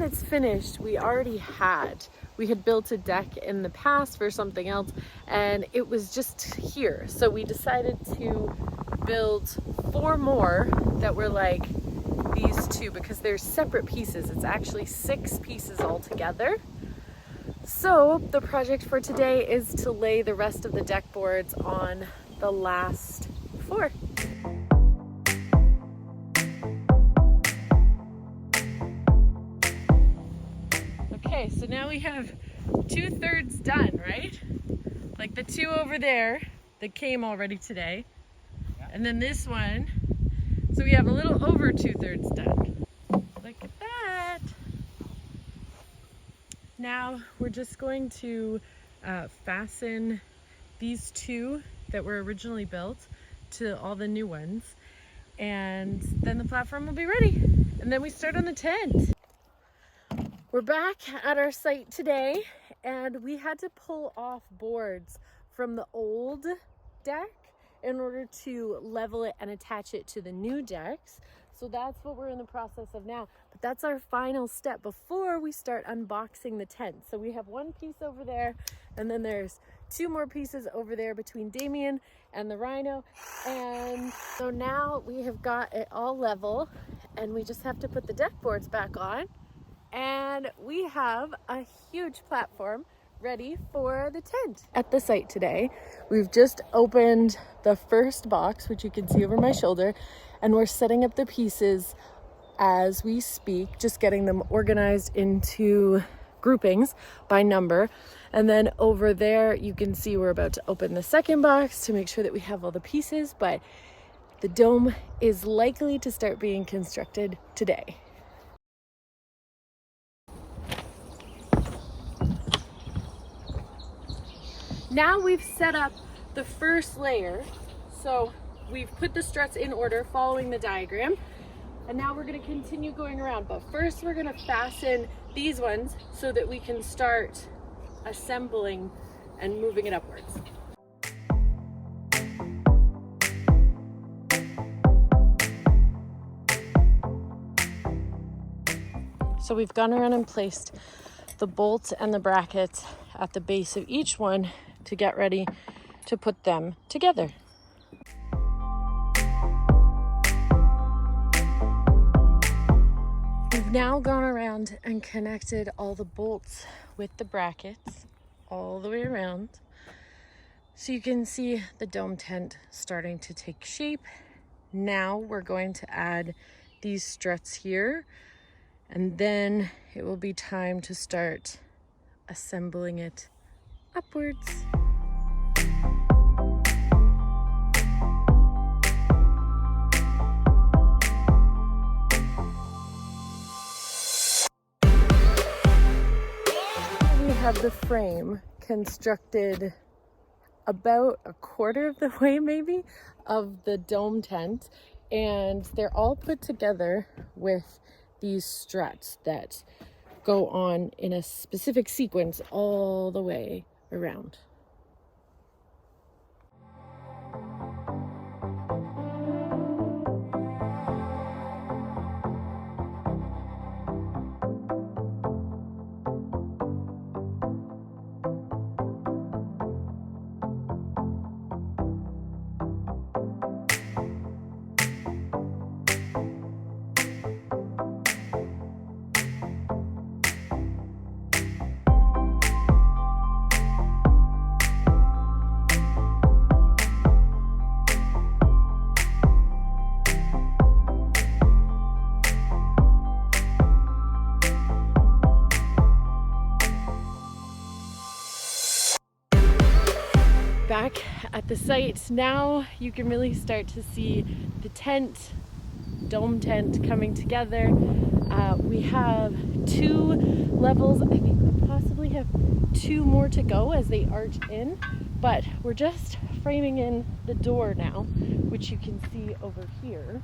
it's finished, we had built a deck in the past for something else, and it was just here. So we decided to build 4 more that were like these 2, because they're separate pieces. It's actually 6 pieces all together. So the project for today is to lay the rest of the deck boards on the last 4. Okay, so now we have 2/3 done, right? Like the 2 over there that came already today. And then this one. So we have a little over 2/3 done. Look at that. Now we're just going to fasten these 2 that were originally built to all the new ones. And then the platform will be ready. And then we start on the tent. We're back at our site today, and we had to pull off boards from the old deck in order to level it and attach it to the new decks. So that's what we're in the process of now. But that's our final step before we start unboxing the tent. So we have 1 piece over there, and then there's 2 more pieces over there between Damien and the Rhino. And so now we have got it all level, and we just have to put the deck boards back on. And we have a huge platform ready for the tent. At the site today, we've just opened the first box, which you can see over my shoulder, and we're setting up the pieces as we speak, just getting them organized into groupings by number. And then over there, you can see we're about to open the second box to make sure that we have all the pieces, but the dome is likely to start being constructed today. Now we've set up the first layer. So we've put the struts in order following the diagram. And now we're going to continue going around. But first we're going to fasten these ones so that we can start assembling and moving it upwards. So we've gone around and placed the bolts and the brackets at the base of each one to get ready to put them together. We've now gone around and connected all the bolts with the brackets all the way around. So you can see the dome tent starting to take shape. Now we're going to add these struts here, and then it will be time to start assembling it upwards. We have the frame constructed about a quarter of the way maybe of the dome tent, and they're all put together with these struts that go on in a specific sequence all the way around. Back at the site now, you can really start to see the dome tent coming together. We have 2 levels. I think we possibly have 2 more to go as they arch in, but we're just framing in the door now, which you can see over here.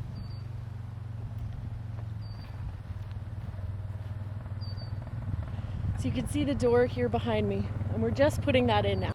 So you can see the door here behind me, and we're just putting that in now.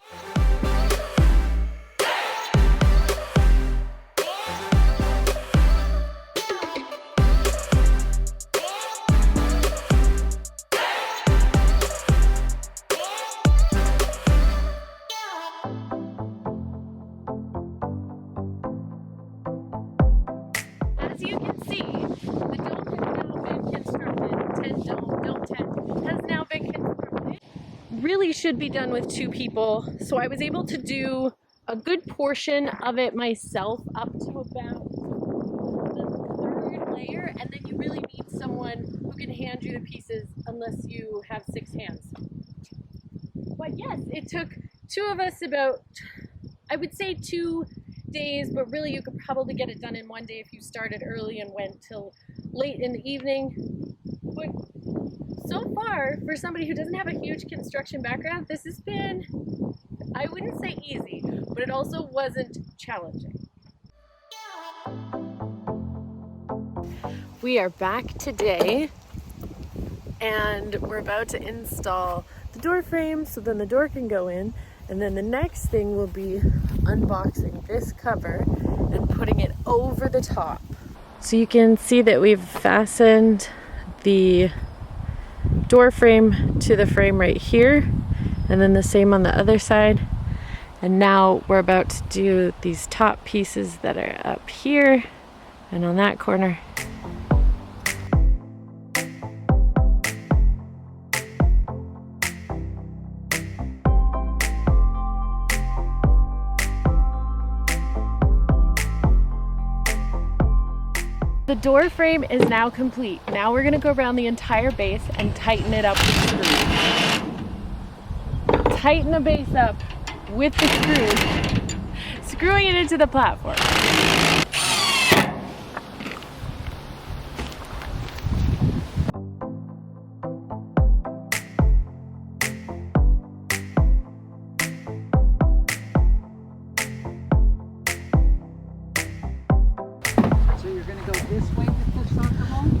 as you can see, the dome has now been constructed. Dome 10 has now been constructed. Really should be done with 2 people. So I was able to do a good portion of it myself up to about the 3rd layer, and then you really need someone who can hand you the pieces unless you have 6 hands. But yes, it took 2 of us about, I would say 2 days, but really you could probably get it done in 1 day if you started early and went till late in the evening. But so far, for somebody who doesn't have a huge construction background, this has been, I wouldn't say easy, but it also wasn't challenging. We are back today and we're about to install the door frame so then the door can go in, and then the next thing will be unboxing this cover and putting it over the top. So you can see that we've fastened the door frame to the frame right here, and then the same on the other side. And now we're about to do these top pieces that are up here and on that corner. The door frame is now complete. Now we're gonna go around the entire base and tighten it up with screws. Tighten the base up with the screws, screwing it into the platform.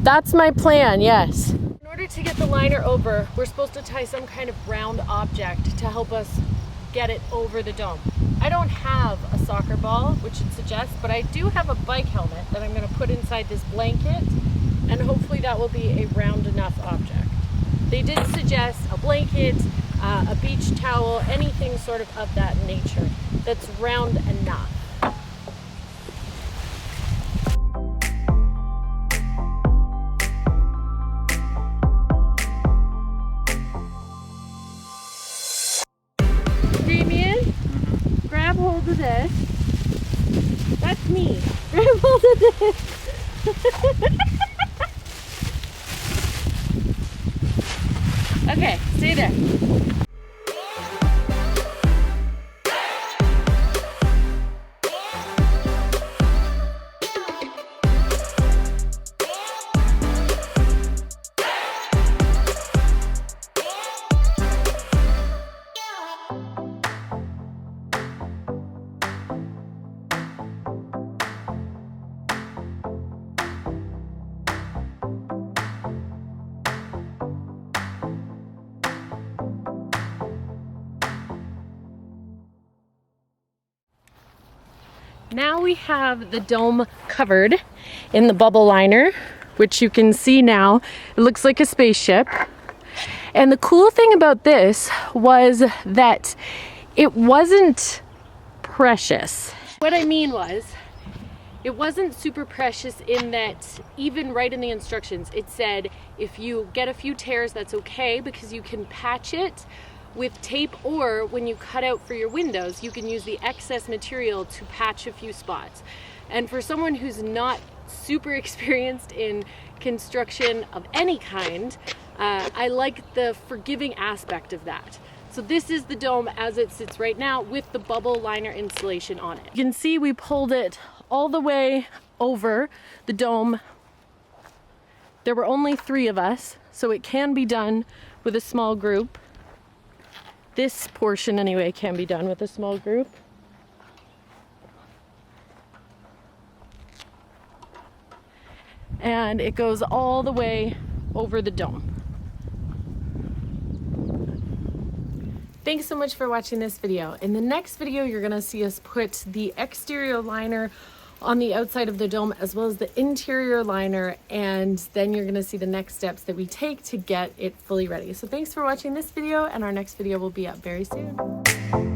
That's my plan, yes. In order to get the liner over, we're supposed to tie some kind of round object to help us get it over the dome. I don't have a soccer ball, which it suggests, but I do have a bike helmet that I'm going to put inside this blanket, and hopefully that will be a round enough object. They did suggest a blanket, a beach towel, anything sort of that nature that's round enough. Grab hold of this. That's me. Grab hold of this. Okay, stay there. Now we have the dome covered in the bubble liner, which you can see now. It looks like a spaceship. And the cool thing about this was that it wasn't precious. What I mean was, it wasn't super precious in that even right in the instructions, it said if you get a few tears, that's okay because you can patch it with tape, or when you cut out for your windows, you can use the excess material to patch a few spots. And for someone who's not super experienced in construction of any kind, I like the forgiving aspect of that. So this is the dome as it sits right now with the bubble liner installation on it. You can see we pulled it all the way over the dome. There were only 3 of us, so it can be done with a small group. This portion anyway can be done with a small group. And it goes all the way over the dome. Thanks so much for watching this video. In the next video, you're gonna see us put the exterior liner on the outside of the dome as well as the interior liner, and then you're gonna see the next steps that we take to get it fully ready. So thanks for watching this video, and our next video will be up very soon.